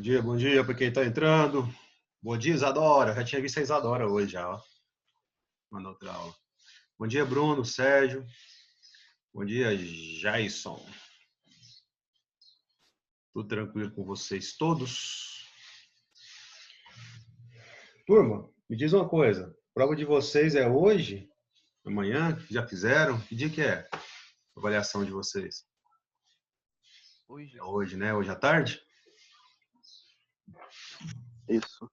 Bom dia para quem está entrando. Bom dia, Isadora. Já tinha visto a Isadora hoje já, ó. Uma outra aula. Bom dia, Bruno, Sérgio. Bom dia, Jason. Tudo tranquilo com vocês todos? Turma, me diz uma coisa. A prova de vocês é hoje? Amanhã? Já fizeram? Que dia que é? A avaliação de vocês? Hoje. É hoje, né? Hoje à tarde? Isso.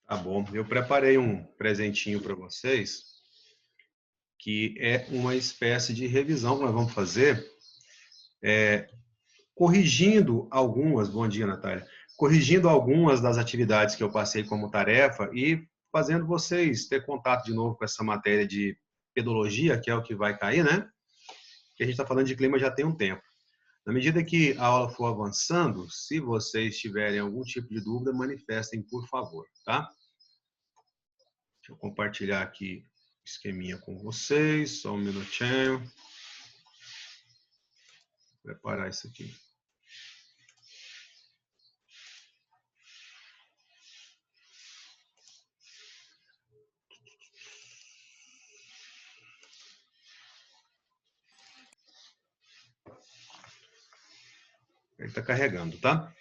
Tá bom. Eu preparei um presentinho para vocês, que é uma espécie de revisão que nós vamos fazer, corrigindo algumas, bom dia, Natália, corrigindo algumas das atividades que eu passei como tarefa e fazendo vocês ter contato de novo com essa matéria de pedologia, que é o que vai cair, né? Que a gente está falando de clima já tem um tempo. Na medida que a aula for avançando, se vocês tiverem algum tipo de dúvida, manifestem, por favor, tá? Deixa eu compartilhar aqui o esqueminha com vocês, só um minutinho. Vou preparar isso aqui. Ele está carregando, tá?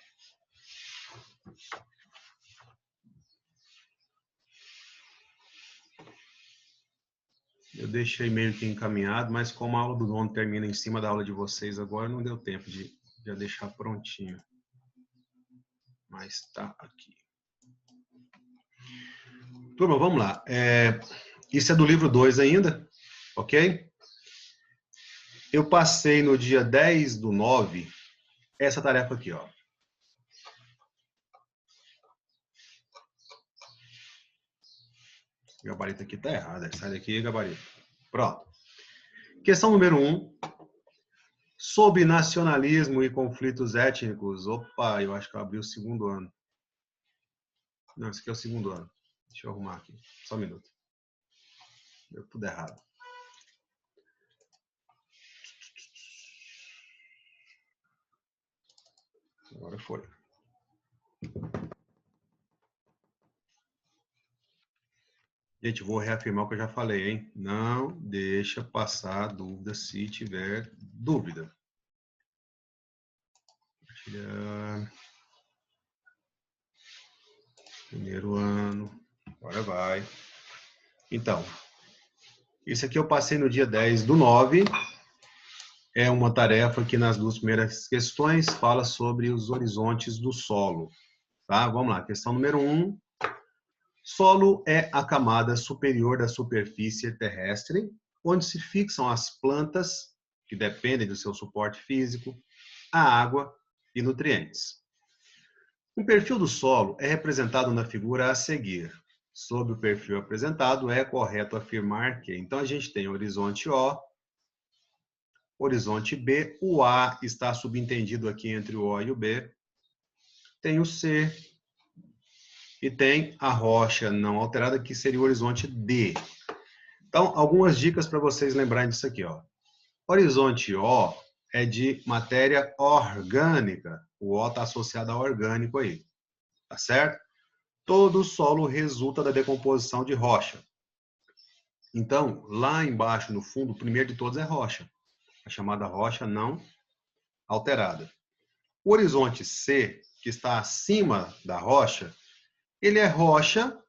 Eu deixei meio que encaminhado, mas como a aula do nono termina em cima da aula de vocês agora, não deu tempo de já deixar prontinho. Mas tá aqui. Turma, vamos lá. Isso é do livro 2 ainda, ok? Eu passei no dia 10/9 essa tarefa aqui, ó. O gabarito aqui tá errado. Sai daqui, gabarito. Pronto. Questão número 1. Sobre nacionalismo e conflitos étnicos. Opa, eu acho que eu abri o segundo ano. Não, esse aqui é o segundo ano. Deixa eu arrumar aqui. Só um minuto. Deu tudo errado. Agora foi. Gente, vou reafirmar o que eu já falei, hein? Não deixa passar dúvida se tiver dúvida. Primeiro ano. Agora vai. Então, isso aqui eu passei no dia 10/9. É uma tarefa que nas duas primeiras questões fala sobre os horizontes do solo. Tá? Vamos lá. Questão número 1. Solo é a camada superior da superfície terrestre, onde se fixam as plantas, que dependem do seu suporte físico, a água e nutrientes. O perfil do solo é representado na figura a seguir. Sobre o perfil apresentado, é correto afirmar que, então, a gente tem horizonte O, horizonte B, o A está subentendido aqui entre o O e o B, tem o C, e tem a rocha não alterada, que seria o horizonte D. Então, algumas dicas para vocês lembrarem disso aqui, ó. Horizonte O é de matéria orgânica. O O está associado a orgânico aí, tá certo? Todo solo resulta da decomposição de rocha. Então, lá embaixo, no fundo, o primeiro de todos é rocha, a chamada rocha não alterada. O horizonte C, que está acima da rocha, ele é rocha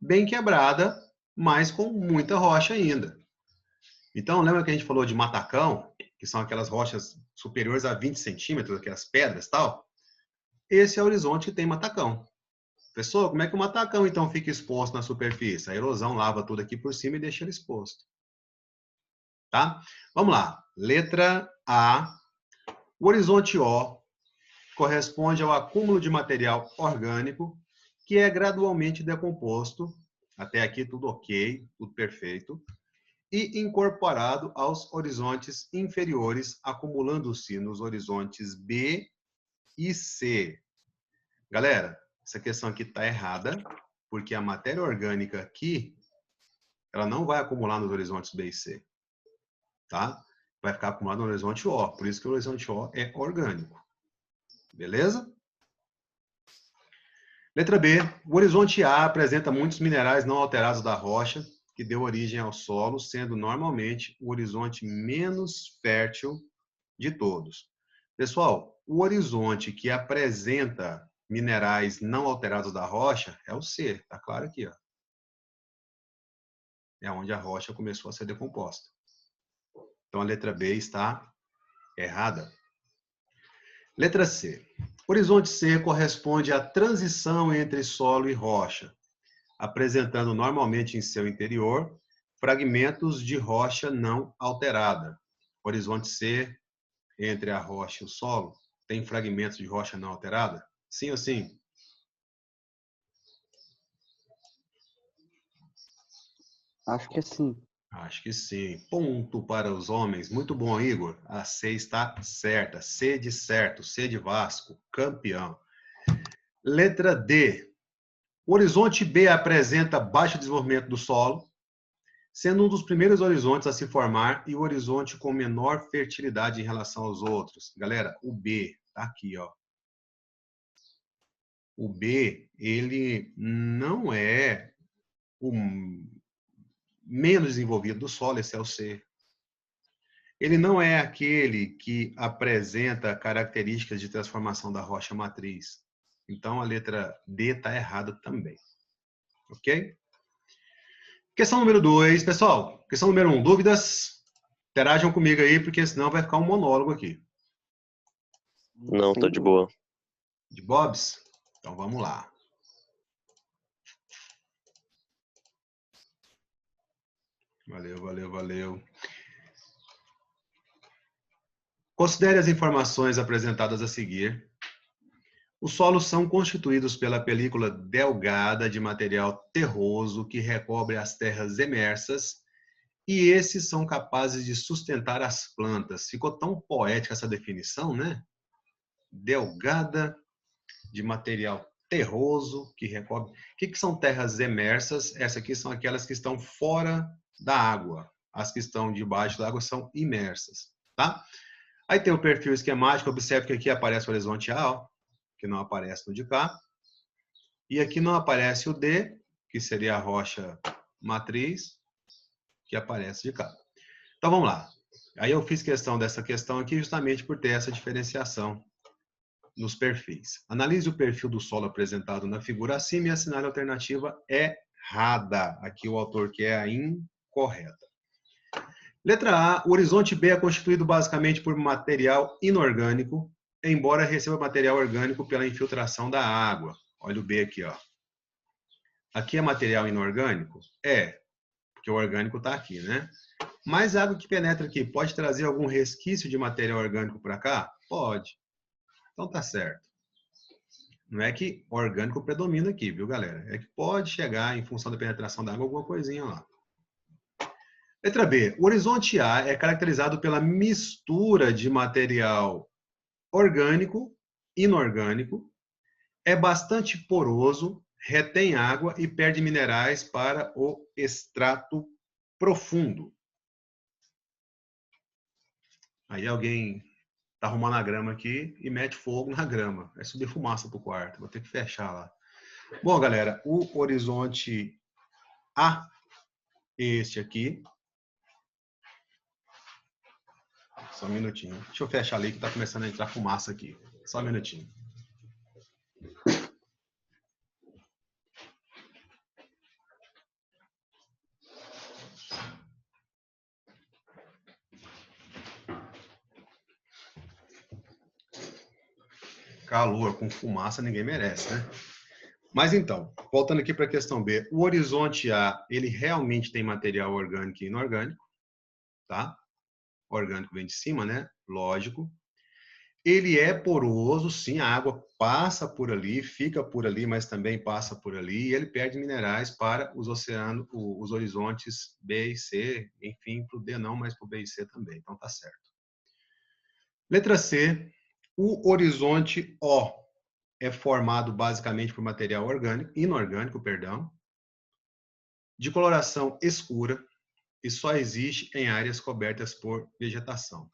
bem quebrada, mas com muita rocha ainda. Então, lembra que a gente falou de matacão, que são aquelas rochas superiores a 20 centímetros, aquelas pedras e tal? Esse é o horizonte que tem matacão. Pessoal, como é que o matacão, então, fica exposto na superfície? A erosão lava tudo aqui por cima e deixa ele exposto. Tá? Vamos lá. Letra A. O horizonte O corresponde ao acúmulo de material orgânico que é gradualmente decomposto, até aqui tudo ok, tudo perfeito, e incorporado aos horizontes inferiores, acumulando-se nos horizontes B e C. Galera, essa questão aqui está errada, porque a matéria orgânica aqui, ela não vai acumular nos horizontes B e C, tá? Vai ficar acumulado no horizonte O, por isso que o horizonte O é orgânico. Beleza? Letra B. O horizonte A apresenta muitos minerais não alterados da rocha, que deu origem ao solo, sendo normalmente o horizonte menos fértil de todos. Pessoal, o horizonte que apresenta minerais não alterados da rocha é o C, tá claro aqui, ó. É onde a rocha começou a ser decomposta. Então a letra B está errada. Letra C. Horizonte C corresponde à transição entre solo e rocha, apresentando normalmente em seu interior fragmentos de rocha não alterada. Horizonte C, entre a rocha e o solo, tem fragmentos de rocha não alterada? Sim ou sim? Acho que é sim. Acho que sim. Ponto para os homens. Muito bom, Igor. A C está certa. C de certo. C de Vasco. Campeão. Letra D. O horizonte B apresenta baixo desenvolvimento do solo, sendo um dos primeiros horizontes a se formar e o horizonte com menor fertilidade em relação aos outros. Galera, o B tá aqui, ó. O B, ele não é o menos desenvolvido do solo, esse é o C. Ele não é aquele que apresenta características de transformação da rocha matriz. Então, a letra D está errada também. Ok? Questão número 2, pessoal. Questão número 1, dúvidas? Interajam comigo aí, porque senão vai ficar um monólogo aqui. Não, tô Sem de dúvida. boa. De Bobs? Então, vamos lá. Valeu, valeu, valeu. Considere as informações apresentadas a seguir. Os solos são constituídos pela película delgada de material terroso que recobre as terras emersas e esses são capazes de sustentar as plantas. Ficou tão poética essa definição, né? Delgada de material terroso que recobre. O que são terras emersas? Essas aqui são aquelas que estão fora da água. As que estão debaixo da água são imersas, tá? Aí tem o perfil esquemático. Observe que aqui aparece o horizonte A, ó, que não aparece no de cá. E aqui não aparece o D, que seria a rocha matriz, que aparece de cá. Então vamos lá. Aí eu fiz questão dessa questão aqui justamente por ter essa diferenciação nos perfis. Analise o perfil do solo apresentado na figura acima e assinale a alternativa errada. Aqui o autor quer a incorreta. Letra A. O horizonte B é constituído basicamente por material inorgânico, embora receba material orgânico pela infiltração da água. Olha o B aqui, ó. Aqui é material inorgânico? É, porque o orgânico está aqui, né? Mas a água que penetra aqui pode trazer algum resquício de material orgânico para cá? Pode. Então tá certo. Não é que orgânico predomina aqui, viu, galera? É que pode chegar, em função da penetração da água, alguma coisinha lá. Letra B. O horizonte A é caracterizado pela mistura de material orgânico, inorgânico, é bastante poroso, retém água e perde minerais para o extrato profundo. Aí alguém tá arrumando a grama aqui e mete fogo na grama. Vai subir fumaça pro quarto. Vou ter que fechar lá. Bom, galera, o horizonte A, este aqui. Só um minutinho. Deixa eu fechar ali que tá começando a entrar fumaça aqui. Só um minutinho. Calor com fumaça ninguém merece, né? Mas então, voltando aqui para a questão B, o horizonte A, ele realmente tem material orgânico e inorgânico, tá? Orgânico vem de cima, né? Lógico. Ele é poroso, sim, a água passa por ali, fica por ali, mas também passa por ali, e ele perde minerais para os oceanos, os horizontes B e C, enfim, para o D não, mas para o B e C também, então tá certo. Letra C, o horizonte O é formado basicamente por material orgânico, inorgânico, perdão, de coloração escura e só existe em áreas cobertas por vegetação.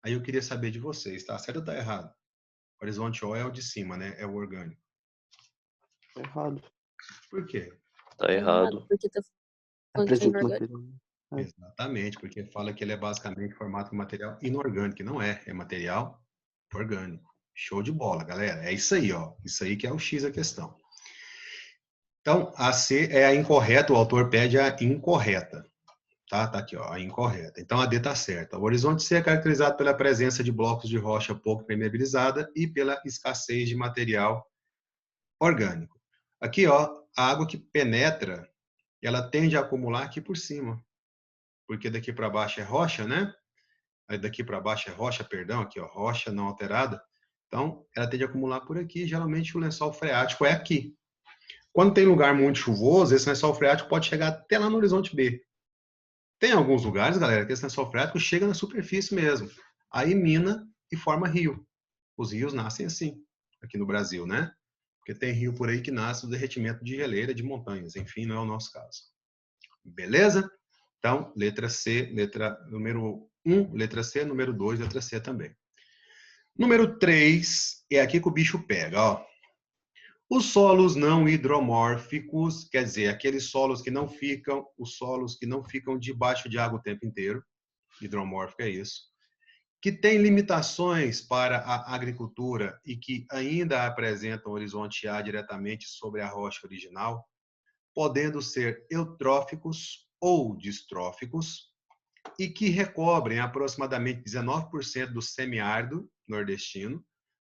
Aí eu queria saber de vocês, tá certo ou tá errado? O horizonte O é o de cima, né? É o orgânico. Errado. Por quê? Tá errado. Porque tá falando que é Apresenta inorgânico. material. É. Exatamente, porque fala que ele é basicamente formado por material inorgânico, e não é, é material orgânico. Show de bola, galera. É isso aí, ó. Isso aí que é o X da questão. Então, a C é a incorreta, o autor pede a incorreta. Tá aqui, ó, a incorreta. Então, a D está certa. O horizonte C é caracterizado pela presença de blocos de rocha pouco permeabilizada e pela escassez de material orgânico. Aqui, ó, a água que penetra, ela tende a acumular aqui por cima. Porque daqui para baixo é rocha, né? Aí daqui para baixo é rocha, perdão, aqui, ó, rocha não alterada. Então, ela tende a acumular por aqui. Geralmente, o lençol freático é aqui. Quando tem lugar muito chuvoso, esse lençol freático pode chegar até lá no horizonte B. Tem alguns lugares, galera, que esse lençol freático chega na superfície mesmo. Aí mina e forma rio. Os rios nascem assim, aqui no Brasil, né? Porque tem rio por aí que nasce do derretimento de geleira de montanhas. Enfim, não é o nosso caso. Beleza? Então, letra C, letra número 1, letra C, número 2, letra C também. Número 3 é aqui que o bicho pega, ó. Os solos não hidromórficos, quer dizer, aqueles solos que não ficam, os solos que não ficam debaixo de água o tempo inteiro, hidromórfico é isso, que tem limitações para a agricultura e que ainda apresentam horizonte A diretamente sobre a rocha original, podendo ser eutróficos ou distróficos, e que recobrem aproximadamente 19% do semiárido nordestino,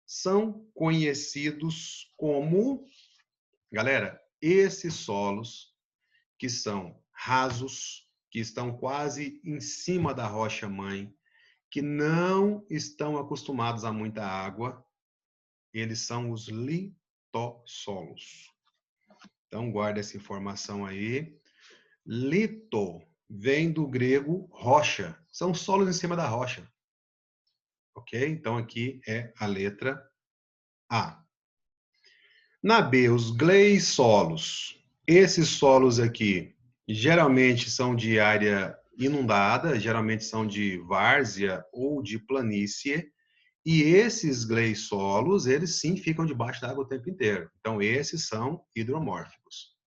são conhecidos como, galera, esses solos que são rasos, que estão quase em cima da rocha-mãe, que não estão acostumados a muita água, eles são os litossolos. Então, guarda essa informação aí. Lito vem do grego rocha. São solos em cima da rocha. Ok? Então, aqui é a letra A. Na B, os gleissolos. Esses solos aqui, geralmente são de área inundada, geralmente são de várzea ou de planície. E esses gleissolos, eles sim ficam debaixo da água o tempo inteiro. Então, esses são hidromórficos.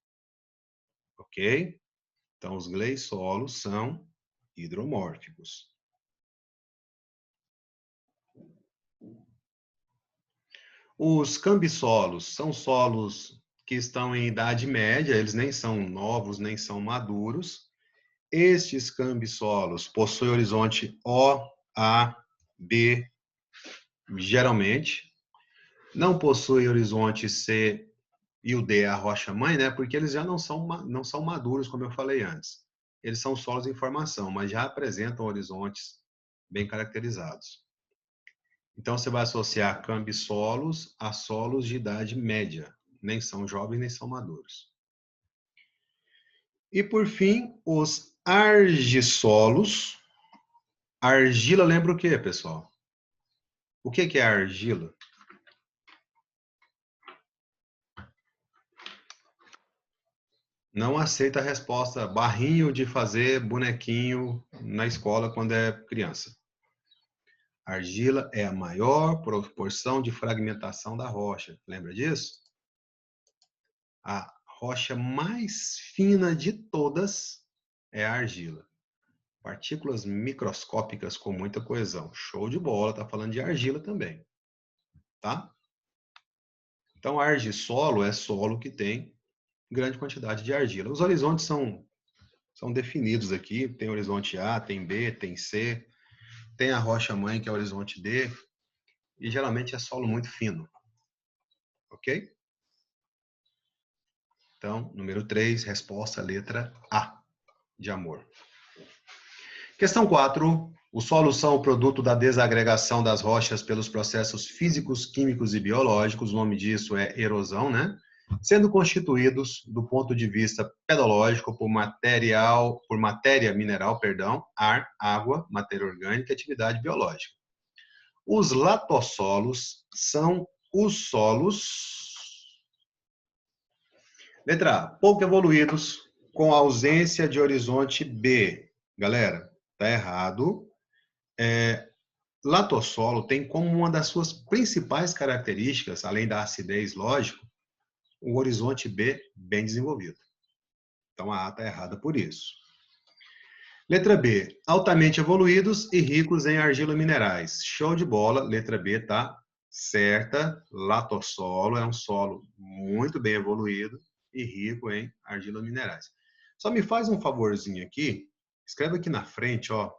Ok? Então, os gleissolos são hidromórficos. Os cambissolos são solos que estão em idade média, eles nem são novos, nem são maduros. Estes cambissolos possuem horizonte O, A, B, geralmente. Não possuem horizonte C e o D, a rocha-mãe, né? Porque eles já não são maduros, como eu falei antes. Eles são solos em formação, mas já apresentam horizontes bem caracterizados. Então, você vai associar cambissolos a solos de idade média. Nem são jovens, nem são maduros. E, por fim, os argissolos. Argila lembra o quê, pessoal? O que é argila? Não aceita a resposta barrinho de fazer bonequinho na escola quando é criança. Argila é a maior proporção de fragmentação da rocha. Lembra disso? A rocha mais fina de todas é a argila. Partículas microscópicas com muita coesão. Show de bola, tá falando de argila também. Tá? Então, argissolo é solo que tem grande quantidade de argila. Os horizontes são definidos aqui. Tem horizonte A, tem B, tem C. Tem a rocha-mãe, que é o horizonte D. E geralmente é solo muito fino. Ok? Então, número 3, resposta, letra A, de amor. Questão 4. Os solos são o produto da desagregação das rochas pelos processos físicos, químicos e biológicos. O nome disso é erosão, né? Sendo constituídos, do ponto de vista pedológico, por matéria mineral, ar, água, matéria orgânica e atividade biológica. Os latossolos são os solos... Letra A. Pouco evoluídos, com ausência de horizonte B. Galera, tá errado. Latossolo tem como uma das suas principais características, além da acidez, lógico, o horizonte B bem desenvolvido. Então, a A está errada por isso. Letra B, altamente evoluídos e ricos em argila minerais. Show de bola, letra B está certa. Latossolo é um solo muito bem evoluído e rico em argila minerais. Só me faz um favorzinho aqui, escreve aqui na frente, ó,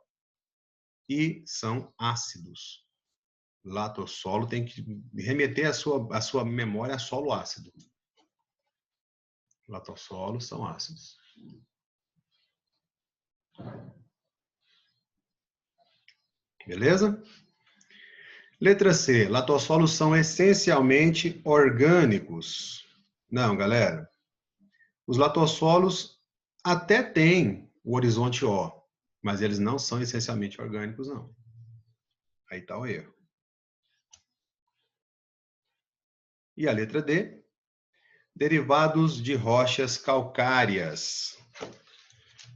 e são ácidos. Latossolo tem que remeter a sua memória a solo ácido. Latossolos são ácidos. Beleza? Letra C. Latossolos são essencialmente orgânicos. Não, galera. Os latossolos até têm o horizonte O, mas eles não são essencialmente orgânicos, não. Aí está o erro. E a letra D. Derivados de rochas calcárias.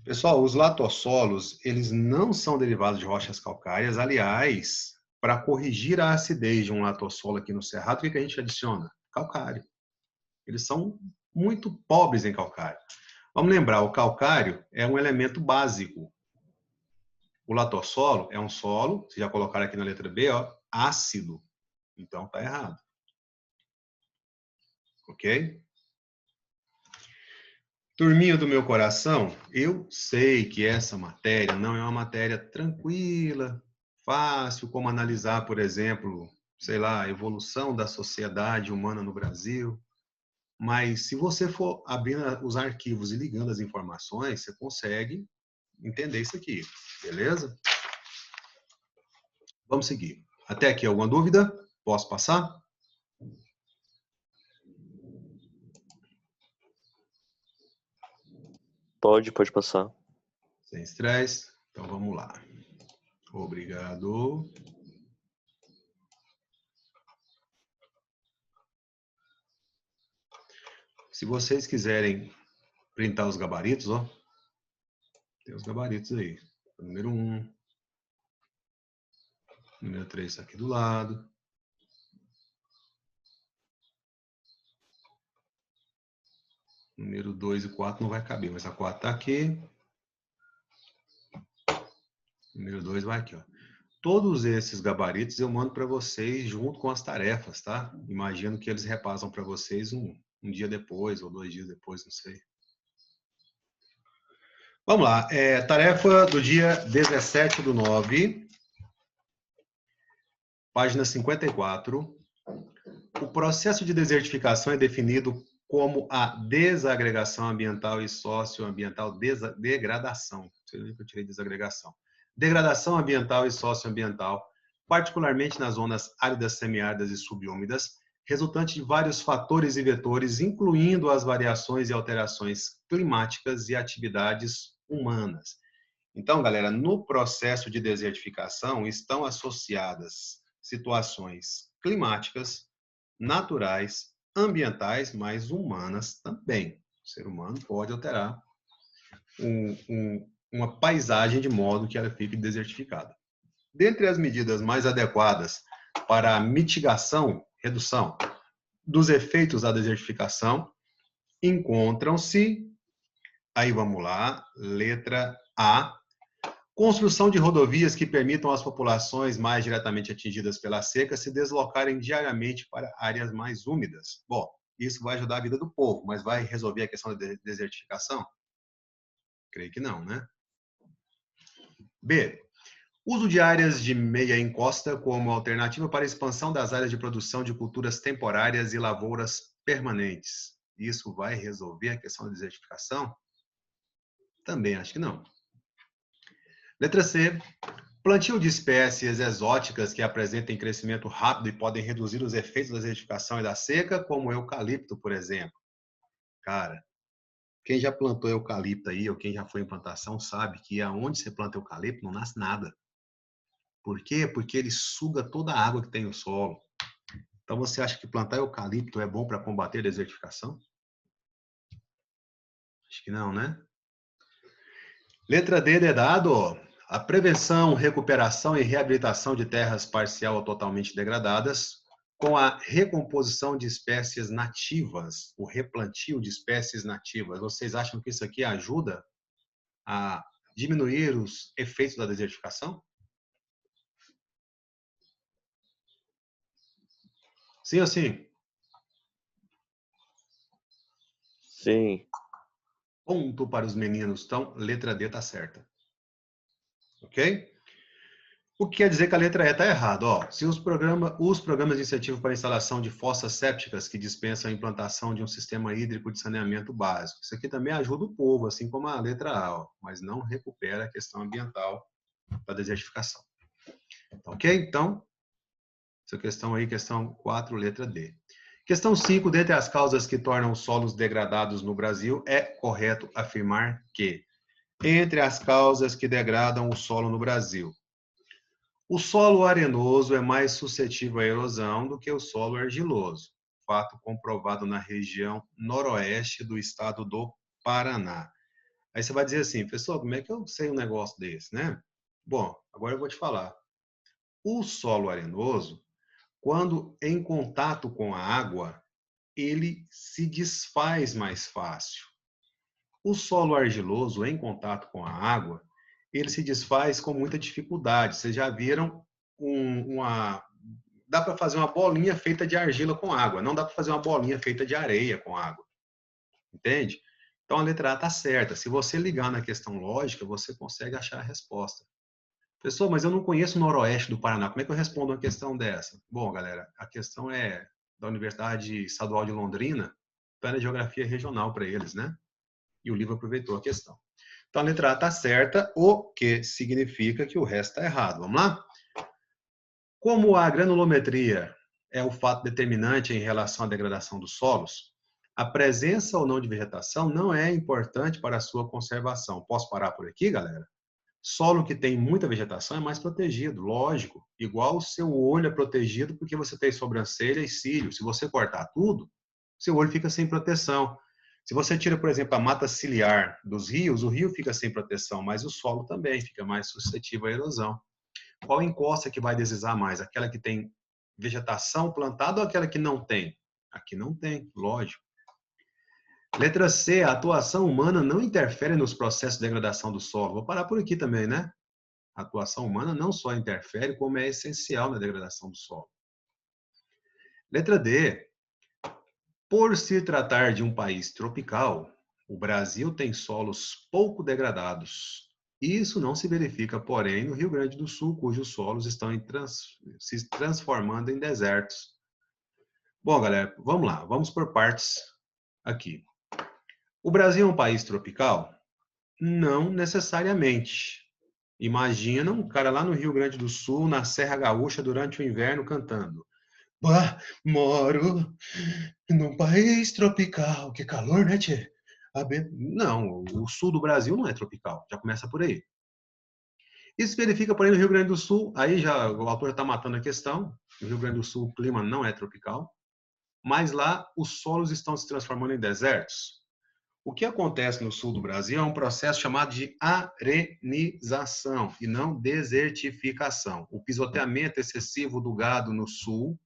Pessoal, os latossolos, eles não são derivados de rochas calcárias. Aliás, para corrigir a acidez de um latossolo aqui no Cerrado, o que a gente adiciona? Calcário. Eles são muito pobres em calcário. Vamos lembrar, o calcário é um elemento básico. O latossolo é um solo, vocês já colocaram aqui na letra B, ó, ácido. Então, está errado. Ok? Turminha do meu coração, eu sei que essa matéria não é uma matéria tranquila, fácil, como analisar, por exemplo, sei lá, a evolução da sociedade humana no Brasil. Mas se você for abrindo os arquivos e ligando as informações, você consegue entender isso aqui, beleza? Vamos seguir. Até aqui, alguma dúvida? Posso passar? Pode passar. Sem estresse. Então, vamos lá. Obrigado. Se vocês quiserem printar os gabaritos, ó, tem os gabaritos aí. Número 1. Número 3 está aqui do lado. Número 2 e 4 não vai caber, mas a 4 está aqui. Número 2 vai aqui, ó. Todos esses gabaritos eu mando para vocês junto com as tarefas, tá? Imagino que eles repassam para vocês um dia depois ou 2 dias depois, não sei. Vamos lá. Tarefa do dia 17/9, página 54. O processo de desertificação é definido como a desagregação ambiental e socioambiental, degradação. Não sei onde eu tirei desagregação. Degradação ambiental e socioambiental, particularmente nas zonas áridas, semiáridas e subúmidas, resultante de vários fatores e vetores, incluindo as variações e alterações climáticas e atividades humanas. Então, galera, no processo de desertificação estão associadas situações climáticas, naturais, ambientais, mas humanas também. O ser humano pode alterar uma paisagem de modo que ela fique desertificada. Dentre as medidas mais adequadas para a mitigação, redução dos efeitos da desertificação, encontram-se, aí vamos lá, letra A, construção de rodovias que permitam às populações mais diretamente atingidas pela seca se deslocarem diariamente para áreas mais úmidas. Bom, isso vai ajudar a vida do povo, mas vai resolver a questão da desertificação? Creio que não, né? B. Uso de áreas de meia encosta como alternativa para a expansão das áreas de produção de culturas temporárias e lavouras permanentes. Isso vai resolver a questão da desertificação? Também acho que não. Letra C. Plantio de espécies exóticas que apresentem crescimento rápido e podem reduzir os efeitos da desertificação e da seca, como o eucalipto, por exemplo. Cara, quem já plantou eucalipto aí, ou quem já foi em plantação, sabe que aonde você planta eucalipto não nasce nada. Por quê? Porque ele suga toda a água que tem no solo. Então, você acha que plantar eucalipto é bom para combater a desertificação? Acho que não, né? Letra D de dado. A prevenção, recuperação e reabilitação de terras parcial ou totalmente degradadas, com a recomposição de espécies nativas, o replantio de espécies nativas. Vocês acham que isso aqui ajuda a diminuir os efeitos da desertificação? Sim ou sim? Sim. Ponto para os meninos. Então, letra D está certa. Ok? O que quer dizer que a letra E está errada? Ó, se os programas de incentivo para a instalação de fossas sépticas que dispensam a implantação de um sistema hídrico de saneamento básico. Isso aqui também ajuda o povo, assim como a letra A, ó, mas não recupera a questão ambiental da desertificação. Ok? Então, essa questão aí, questão 4, letra D. Questão 5, dentre as causas que tornam os solos degradados no Brasil, é correto afirmar que, entre as causas que degradam o solo no Brasil, o solo arenoso é mais suscetível à erosão do que o solo argiloso, fato comprovado na região noroeste do estado do Paraná. Aí você vai dizer assim, pessoal, como é que eu sei um negócio desse, né? Bom, agora eu vou te falar. O solo arenoso, quando em contato com a água, ele se desfaz mais fácil. O solo argiloso, em contato com a água, ele se desfaz com muita dificuldade. Vocês já viram dá para fazer uma bolinha feita de argila com água, não dá para fazer uma bolinha feita de areia com água. Entende? Então a letra A está certa. Se você ligar na questão lógica, você consegue achar a resposta. Pessoal, mas eu não conheço o noroeste do Paraná. Como é que eu respondo uma questão dessa? Bom, galera, a questão é da Universidade Estadual de Londrina, então é geografia regional para eles, né? E o livro aproveitou a questão. Então a letra A está certa, o que significa que o resto está errado. Vamos lá? Como a granulometria é o fato determinante em relação à degradação dos solos, a presença ou não de vegetação não é importante para a sua conservação. Posso parar por aqui, galera? Solo que tem muita vegetação é mais protegido, lógico. Igual o seu olho é protegido porque você tem sobrancelha e cílios. Se você cortar tudo, seu olho fica sem proteção. Se você tira, por exemplo, a mata ciliar dos rios, o rio fica sem proteção, mas o solo também fica mais suscetível à erosão. Qual encosta que vai deslizar mais? Aquela que tem vegetação plantada ou aquela que não tem? Aqui não tem, lógico. Letra C, a atuação humana não interfere nos processos de degradação do solo. Vou parar por aqui também, né? A atuação humana não só interfere, como é essencial na degradação do solo. Letra D, por se tratar de um país tropical, o Brasil tem solos pouco degradados. Isso não se verifica, porém, no Rio Grande do Sul, cujos solos estão se transformando em desertos. Bom, galera, vamos lá, vamos por partes aqui. O Brasil é um país tropical? Não necessariamente. Imagina um cara lá no Rio Grande do Sul, na Serra Gaúcha, durante o inverno, cantando: "Bah, moro num país tropical, que calor, né, tchê?" Não, o sul do Brasil não é tropical, já começa por aí. Isso verifica, porém, no Rio Grande do Sul, aí já o autor está matando a questão, no Rio Grande do Sul o clima não é tropical, mas lá os solos estão se transformando em desertos. O que acontece no sul do Brasil é um processo chamado de arenização e não desertificação. O pisoteamento excessivo do gado no sul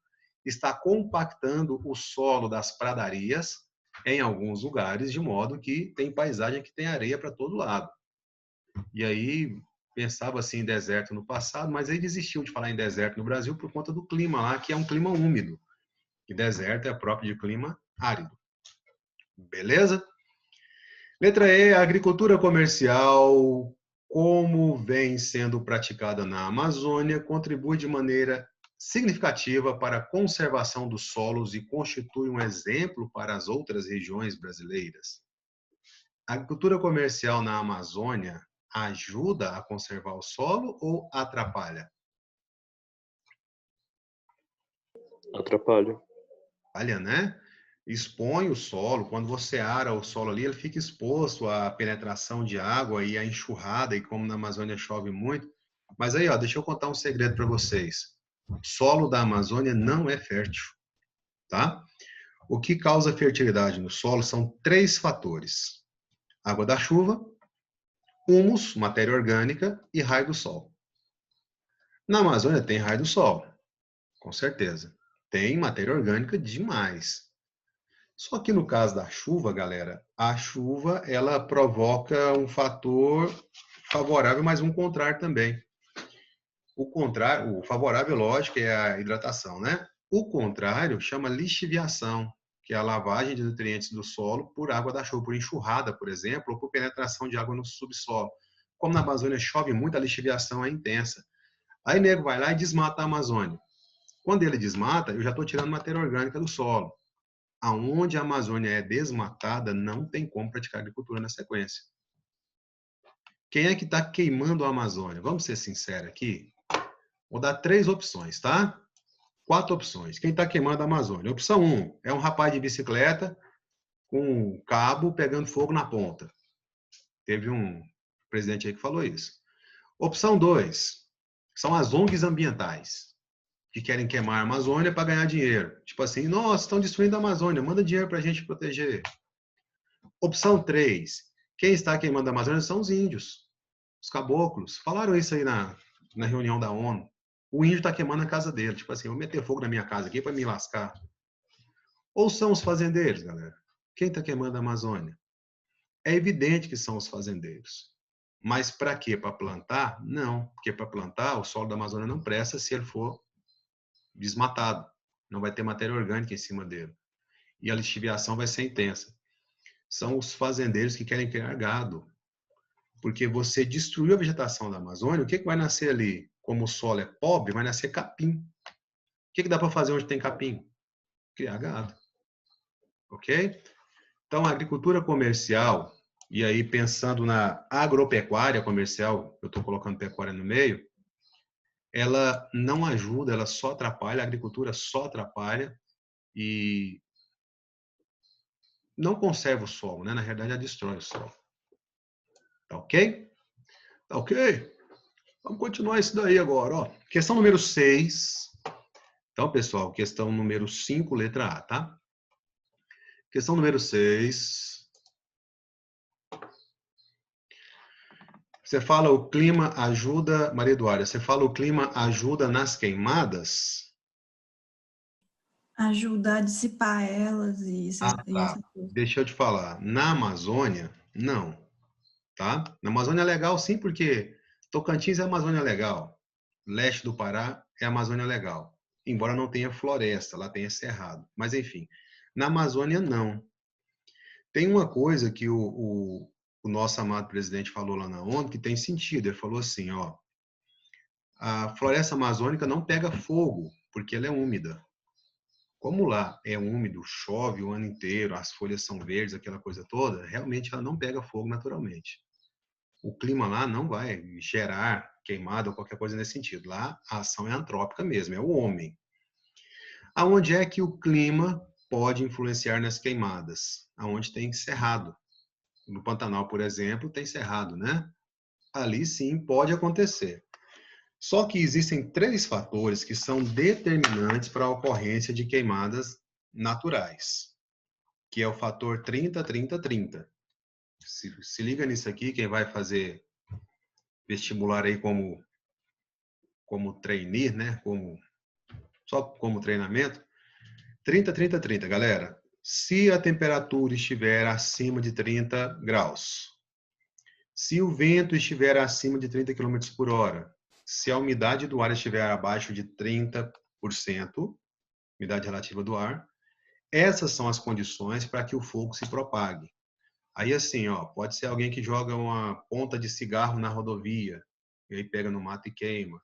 está compactando o solo das pradarias em alguns lugares, de modo que tem paisagem que tem areia para todo lado. E aí pensava assim em deserto no passado, mas aí desistiu de falar em deserto no Brasil por conta do clima lá, que é um clima úmido. E deserto é próprio de clima árido. Beleza? Letra E, a agricultura comercial, como vem sendo praticada na Amazônia, contribui de maneira significativa para a conservação dos solos e constitui um exemplo para as outras regiões brasileiras. A agricultura comercial na Amazônia ajuda a conservar o solo ou atrapalha? Atrapalha. Atrapalha, né? Expõe o solo, quando você ara o solo ali, ele fica exposto à penetração de água e à enxurrada, e como na Amazônia chove muito. Mas aí, ó, deixa eu contar um segredo para vocês. O solo da Amazônia não é fértil, tá? O que causa fertilidade no solo são 3 fatores: água da chuva, humus, matéria orgânica e raio do sol. Na Amazônia tem raio do sol, com certeza. Tem matéria orgânica demais. Só que no caso da chuva, galera, a chuva ela provoca um fator favorável, mas um contrário também. O contrário, o favorável, lógico, é a hidratação, né? O contrário chama lixiviação, que é a lavagem de nutrientes do solo por água da chuva, por enxurrada, por exemplo, ou por penetração de água no subsolo. Como na Amazônia chove muito, a lixiviação é intensa. Aí o nego vai lá e desmata a Amazônia. Quando ele desmata, eu já estou tirando matéria orgânica do solo. Aonde a Amazônia é desmatada, não tem como praticar agricultura na sequência. Quem é que está queimando a Amazônia? Vamos ser sinceros aqui. Vou dar 3 opções, tá? 4 opções. Quem está queimando a Amazônia? Opção 1 é um rapaz de bicicleta com um cabo pegando fogo na ponta. Teve um presidente aí que falou isso. Opção 2 são as ONGs ambientais, que querem queimar a Amazônia para ganhar dinheiro. Tipo assim, nossa, estão destruindo a Amazônia, manda dinheiro para a gente proteger. Opção 3, quem está queimando a Amazônia são os índios, os caboclos. Falaram isso aí na reunião da ONU. O índio está queimando a casa dele. Tipo assim, vou meter fogo na minha casa aqui para me lascar. Ou são os fazendeiros, galera? Quem está queimando a Amazônia? É evidente que são os fazendeiros. Mas para quê? Para plantar? Não. Porque para plantar, o solo da Amazônia não presta se ele for desmatado. Não vai ter matéria orgânica em cima dele. E a lixiviação vai ser intensa. São os fazendeiros que querem criar gado. Porque você destruiu a vegetação da Amazônia, o que vai nascer ali? Como o solo é pobre, vai nascer capim. O que dá para fazer onde tem capim? Criar gado. Ok? Então, a agricultura comercial, e aí pensando na agropecuária comercial, eu estou colocando pecuária no meio, ela não ajuda, ela só atrapalha, a agricultura só atrapalha e não conserva o solo, né? Na realidade, ela destrói o solo. Tá ok? Tá ok? Vamos continuar isso daí agora, ó. Questão número 6. Então, pessoal, questão número 5, letra A, tá? Questão número 6. Você fala o clima ajuda, Maria Eduarda, você fala o clima ajuda nas queimadas? Ajuda a dissipar elas e Ah, tá. essa coisa. Deixa eu te falar. Na Amazônia, não. Tá? Na Amazônia é legal sim, porque Tocantins é Amazônia legal. Leste do Pará é Amazônia legal. Embora não tenha floresta, lá tenha cerrado. Mas, enfim, na Amazônia, não. Tem uma coisa que o nosso amado presidente falou lá na ONU que tem sentido. Ele falou assim, ó, a floresta amazônica não pega fogo, porque ela é úmida. Como lá é úmido, chove o ano inteiro, as folhas são verdes, aquela coisa toda, realmente ela não pega fogo naturalmente. O clima lá não vai gerar queimada ou qualquer coisa nesse sentido. Lá a ação é antrópica mesmo, é o homem. Aonde é que o clima pode influenciar nas queimadas? Aonde tem cerrado. No Pantanal, por exemplo, tem cerrado, né? Ali sim pode acontecer. Só que existem 3 fatores que são determinantes para a ocorrência de queimadas naturais, que é o fator 30, 30, 30. Se liga nisso aqui, quem vai fazer vestibular aí como trainee, né? Só como treinamento. 30, 30, 30, galera. Se a temperatura estiver acima de 30 graus, se o vento estiver acima de 30 km por hora, se a umidade do ar estiver abaixo de 30%, umidade relativa do ar, essas são as condições para que o fogo se propague. Aí assim, ó, pode ser alguém que joga uma ponta de cigarro na rodovia, e aí pega no mato e queima.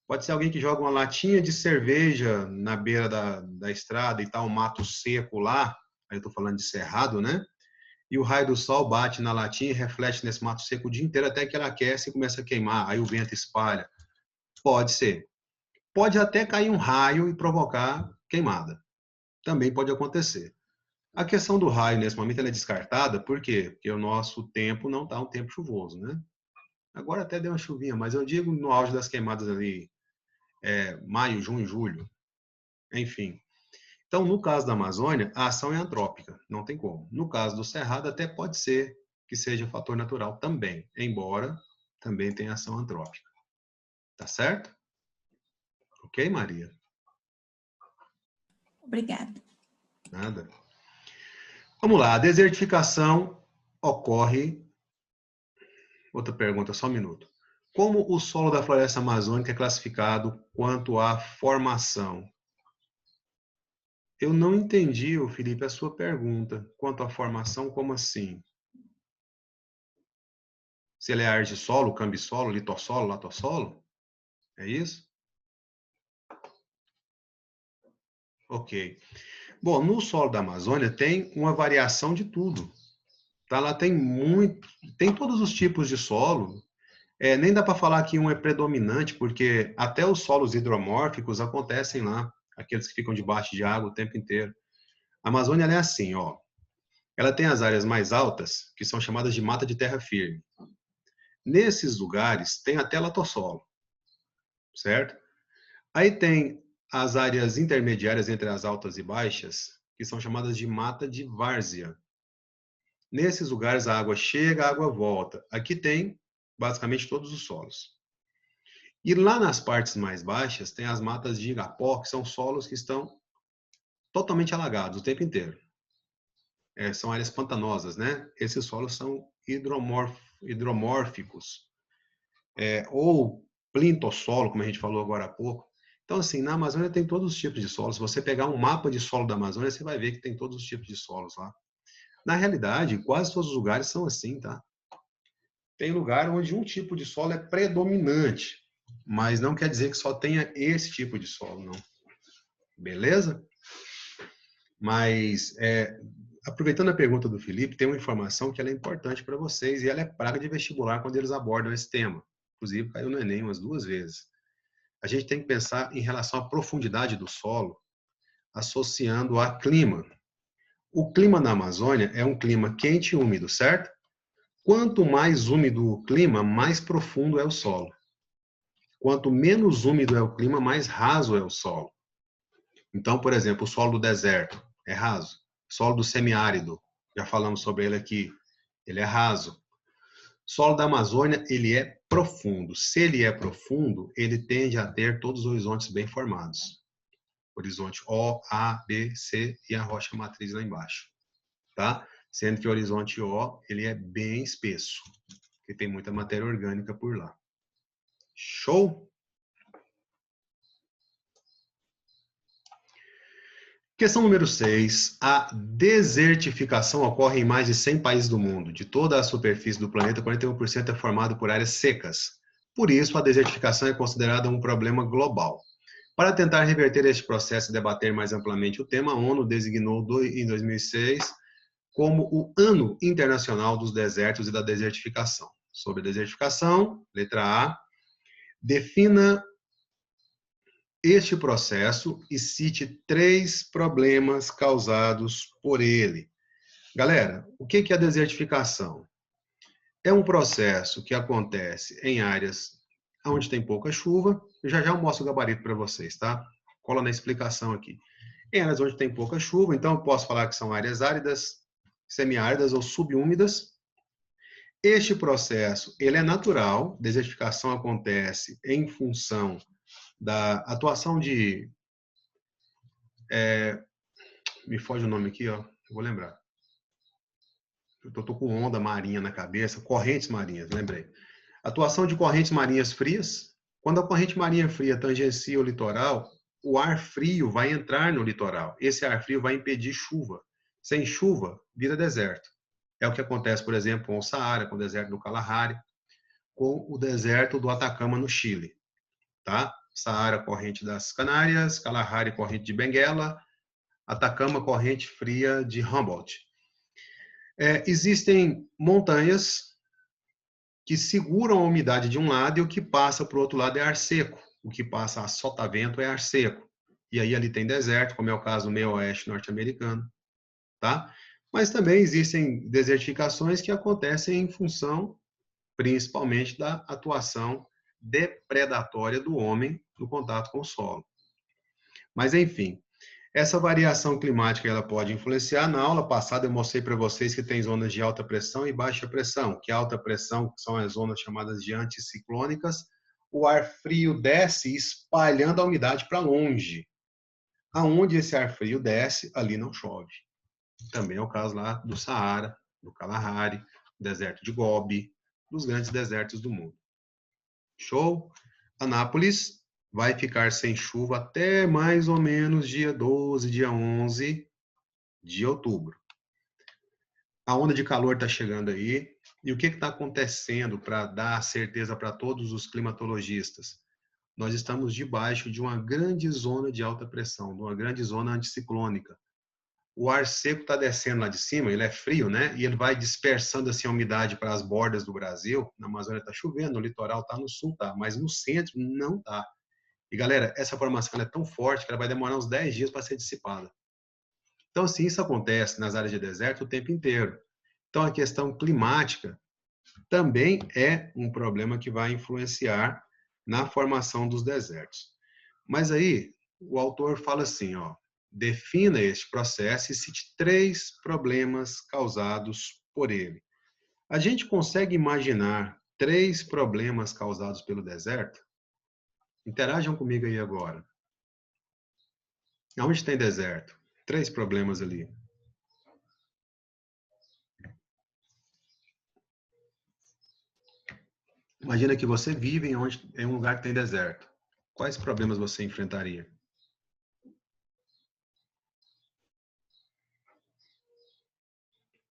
Pode ser alguém que joga uma latinha de cerveja na beira da estrada e tá um mato seco lá, aí eu tô falando de cerrado, né? E o raio do sol bate na latinha e reflete nesse mato seco o dia inteiro até que ela aquece e começa a queimar, aí o vento espalha. Pode ser. Pode até cair um raio e provocar queimada. Também pode acontecer. A questão do raio, nesse momento, ela é descartada, por quê? Porque o nosso tempo não está um tempo chuvoso, né? Agora até deu uma chuvinha, mas eu digo no auge das queimadas ali, maio, junho, julho, enfim. Então, no caso da Amazônia, a ação é antrópica, não tem como. No caso do Cerrado, até pode ser que seja fator natural também, embora também tenha ação antrópica. Tá certo? Ok, Maria? Obrigada. Nada. Vamos lá, a desertificação ocorre... Outra pergunta, só um minuto. Como o solo da floresta amazônica é classificado quanto à formação? Eu não entendi, Felipe, a sua pergunta. Quanto à formação, como assim? Se ele é argissolo, cambissolo, litossolo, latossolo? É isso? Ok. Bom, no solo da Amazônia tem uma variação de tudo. Tá? Lá tem todos os tipos de solo. Nem dá para falar que um é predominante, porque até os solos hidromórficos acontecem lá, aqueles que ficam debaixo de água o tempo inteiro. A Amazônia ela é assim, ó. Ela tem as áreas mais altas, que são chamadas de mata de terra firme. Nesses lugares tem até latossolo, certo? Aí tem as áreas intermediárias entre as altas e baixas, que são chamadas de mata de várzea. Nesses lugares a água chega, a água volta. Aqui tem basicamente todos os solos. E lá nas partes mais baixas tem as matas de igapó, que são solos que estão totalmente alagados o tempo inteiro. São áreas pantanosas, né? Esses solos são hidromórficos, ou plintossolo, como a gente falou agora há pouco. Então, assim, na Amazônia tem todos os tipos de solos. Se você pegar um mapa de solo da Amazônia, você vai ver que tem todos os tipos de solos lá. Na realidade, quase todos os lugares são assim, tá? Tem lugar onde um tipo de solo é predominante, mas não quer dizer que só tenha esse tipo de solo, não. Beleza? Mas, aproveitando a pergunta do Felipe, tem uma informação que ela é importante para vocês e ela é praga de vestibular quando eles abordam esse tema. Inclusive, caiu no Enem umas 2 vezes. A gente tem que pensar em relação à profundidade do solo, associando a clima. O clima na Amazônia é um clima quente e úmido, certo? Quanto mais úmido o clima, mais profundo é o solo. Quanto menos úmido é o clima, mais raso é o solo. Então, por exemplo, o solo do deserto é raso. O solo do semiárido, já falamos sobre ele aqui, ele é raso. O solo da Amazônia, ele é profundo. Se ele é profundo, ele tende a ter todos os horizontes bem formados. Horizonte O, A, B, C e a rocha matriz lá embaixo. Tá? Sendo que o horizonte O, ele é bem espesso, porque tem muita matéria orgânica por lá. Show? Questão número 6. A desertificação ocorre em mais de 100 países do mundo. De toda a superfície do planeta, 41% é formado por áreas secas. Por isso, a desertificação é considerada um problema global. Para tentar reverter este processo e debater mais amplamente o tema, a ONU designou em 2006 como o Ano Internacional dos Desertos e da Desertificação. Sobre a desertificação, letra A, defina este processo e cite 3 problemas causados por ele. Galera, o que é a desertificação? É um processo que acontece em áreas onde tem pouca chuva. Eu já mostro o gabarito para vocês, tá? Cola na explicação aqui. Em áreas onde tem pouca chuva, então eu posso falar que são áreas áridas, semiáridas ou subúmidas. Este processo, ele é natural. Desertificação acontece em função da atuação de... me foge o nome aqui, ó. Eu vou lembrar. Eu tô com onda marinha na cabeça. Correntes marinhas, lembrei. Atuação de correntes marinhas frias. Quando a corrente marinha fria tangencia o litoral, o ar frio vai entrar no litoral. Esse ar frio vai impedir chuva. Sem chuva, vira deserto. É o que acontece, por exemplo, com o Saara, com o deserto do Kalahari, com o deserto do Atacama, no Chile. Tá? Saara, corrente das Canárias, Kalahari, corrente de Benguela, Atacama, corrente fria de Humboldt. Existem montanhas que seguram a umidade de um lado e o que passa para o outro lado é ar seco. O que passa a sotavento é ar seco. E aí ali tem deserto, como é o caso do meio oeste norte-americano. Tá? Mas também existem desertificações que acontecem em função, principalmente, da atuação depredatória do homem no contato com o solo. Mas, enfim, essa variação climática ela pode influenciar. Na aula passada eu mostrei para vocês que tem zonas de alta pressão e baixa pressão, que alta pressão são as zonas chamadas de anticiclônicas. O ar frio desce espalhando a umidade para longe. Aonde esse ar frio desce, ali não chove. Também é o caso lá do Saara, do Kalahari, do deserto de Gobi, dos grandes desertos do mundo. Show? Anápolis vai ficar sem chuva até mais ou menos dia 12, dia 11 de outubro. A onda de calor está chegando aí. E o que está acontecendo para dar certeza para todos os climatologistas? Nós estamos debaixo de uma grande zona de alta pressão, de uma grande zona anticiclônica. O ar seco está descendo lá de cima, ele é frio, né? E ele vai dispersando assim a umidade para as bordas do Brasil. Na Amazônia está chovendo, no litoral está, no sul está, mas no centro não está. E galera, essa formação é tão forte que ela vai demorar uns 10 dias para ser dissipada. Então, assim, isso acontece nas áreas de deserto o tempo inteiro. Então, a questão climática também é um problema que vai influenciar na formação dos desertos. Mas aí, o autor fala assim, ó, defina este processo e cite 3 problemas causados por ele. A gente consegue imaginar 3 problemas causados pelo deserto? Interajam comigo aí agora. Onde tem deserto? 3 problemas ali. Imagina que você vive em um lugar que tem deserto. Quais problemas você enfrentaria?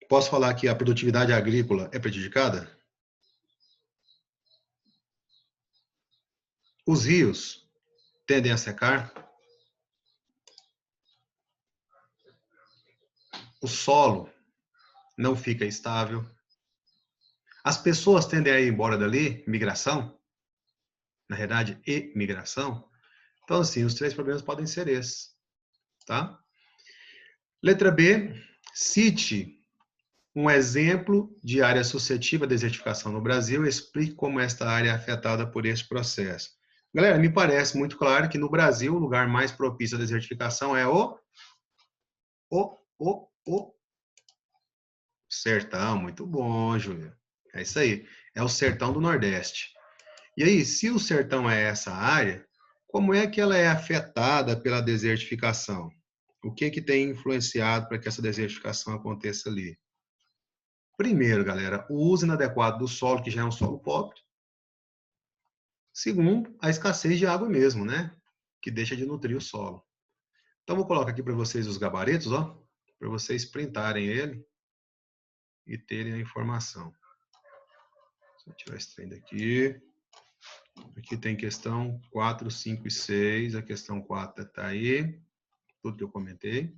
Posso falar que a produtividade agrícola é prejudicada? Os rios tendem a secar? O solo não fica estável? As pessoas tendem a ir embora dali? Migração? Na verdade, emigração? Então, assim, os 3 problemas podem ser esses, tá? Letra B, cite um exemplo de área suscetível à desertificação no Brasil e explique como esta área é afetada por este processo. Galera, me parece muito claro que no Brasil o lugar mais propício à desertificação é o sertão. Muito bom, Júlia. É isso aí. É o sertão do Nordeste. E aí, se o sertão é essa área, como é que ela é afetada pela desertificação? O que tem influenciado para que essa desertificação aconteça ali? Primeiro, galera, o uso inadequado do solo, que já é um solo pobre. Segundo, a escassez de água mesmo, né? Que deixa de nutrir o solo. Então, vou colocar aqui para vocês os gabaritos, ó, para vocês printarem ele e terem a informação. Vou tirar esse trem daqui. Aqui tem questão 4, 5 e 6. A questão 4 está aí. Tudo que eu comentei.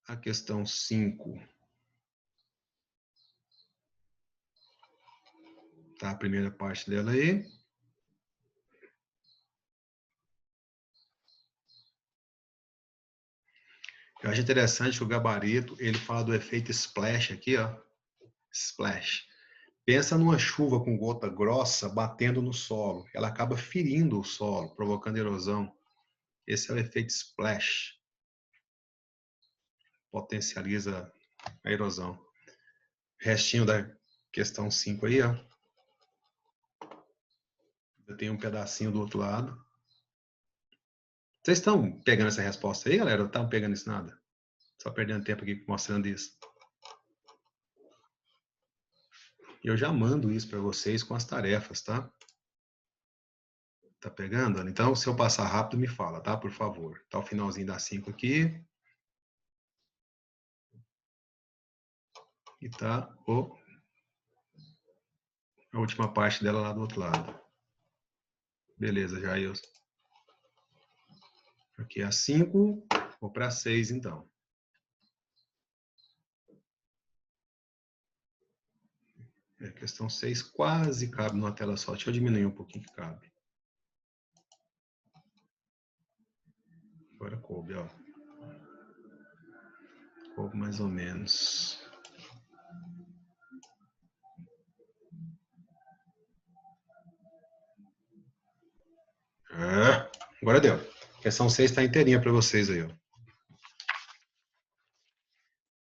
A questão 5. Tá a primeira parte dela aí. Eu acho interessante que o gabarito, ele fala do efeito splash aqui, ó. Splash. Pensa numa chuva com gota grossa batendo no solo. Ela acaba ferindo o solo, provocando erosão. Esse é o efeito splash. Potencializa a erosão. Restinho da questão 5 aí, ó. Eu tenho um pedacinho do outro lado. Vocês estão pegando essa resposta aí, galera? Ou estão pegando isso nada? Só perdendo tempo aqui mostrando isso. Eu já mando isso para vocês com as tarefas, tá? Tá pegando? Então, se eu passar rápido, me fala, tá? Por favor. Tá o finalzinho da 5 aqui. E tá a última parte dela lá do outro lado. Beleza, Jailson. Aqui é a 5. Vou para 6, então. A questão 6 quase cabe numa tela só. Deixa eu diminuir um pouquinho que cabe. Agora coube, ó. Coube mais ou menos. Agora deu. A questão 6 está inteirinha para vocês aí, ó.